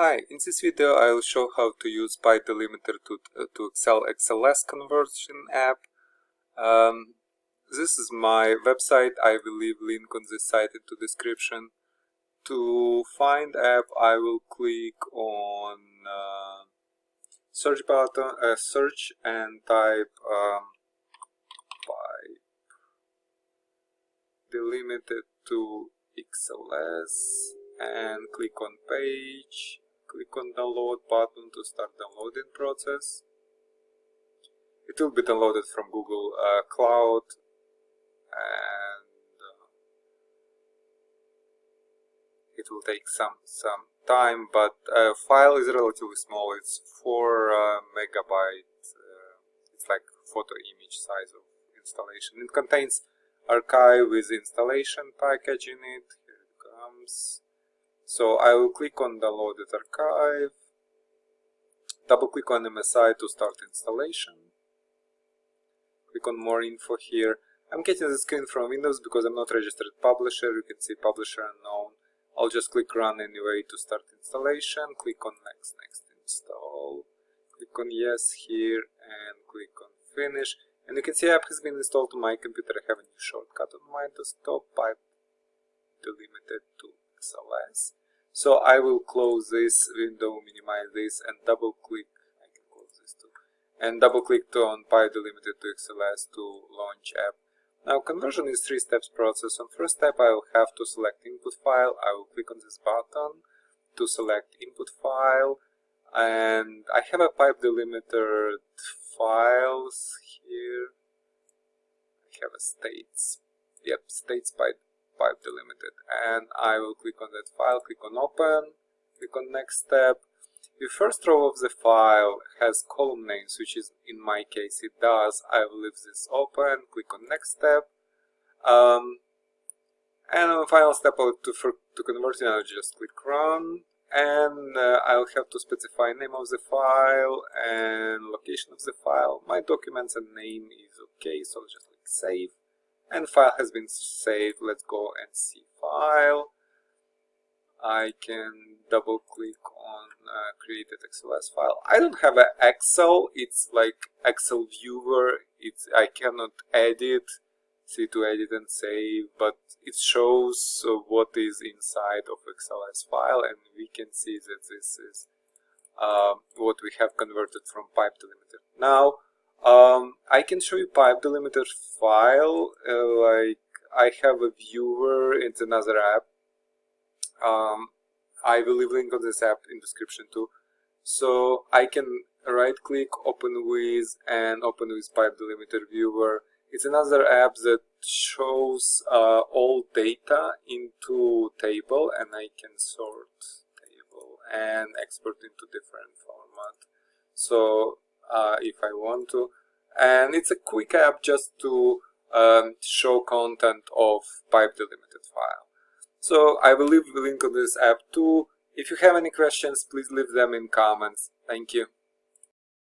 Hi, in this video I will show how to use Delimited to XLS conversion app. This is my website. I will leave link on this site into description. To find app, I will click on search button, search, and type Delimited to XLS and click on page. Click on download button to start downloading process. It will be downloaded from Google Cloud, and it will take some time, but file is relatively small. It's 4 megabytes. It's like photo image size of installation. It contains archive with installation package in it. Here it comes. So I will click on downloaded archive, double click on MSI to start installation, click on more info here. I'm getting the screen from Windows because I'm not registered publisher. You can see publisher unknown. I'll just click run anyway to start installation, click on next install, click on yes here and click on finish. And you can see app has been installed to my computer. I have a new shortcut on my desktop, Delimited to Xls. So I will close this window, minimize this, and double click. I can close this too. And double click on Delimited to Xls to launch app. Now conversion is 3 steps process. On first step I will have to select input file. I will click on this button to select input file, and I have a Delimited files here. I have a states. Yep, states Delimited, and I will click on that file, click on open, click on next step. The first row of the file has column names, which is in my case it does. I will leave this open, click on next step, and on the final step to convert it, I'll just click run, and I'll have to specify name of the file and location of the file. My documents and name is okay, so I'll just click save. And file has been saved. Let's go and see file. I can double click on created XLS file. I don't have an Excel. It's like Excel viewer. I cannot edit. See to edit and save, but it shows what is inside of XLS file, and we can see that this is what we have converted from Delimited. Now I can show you Delimited file. Like I have a viewer. It's another app. I will leave link on this app in description too. So I can right click, open with, and open with Delimited viewer. It's another app that shows all data into table, and I can sort table and export into different format. So if I want to, and it's a quick app just to show content of Delimited file. So I will leave the link on this app too. If you have any questions, please leave them in comments. Thank you.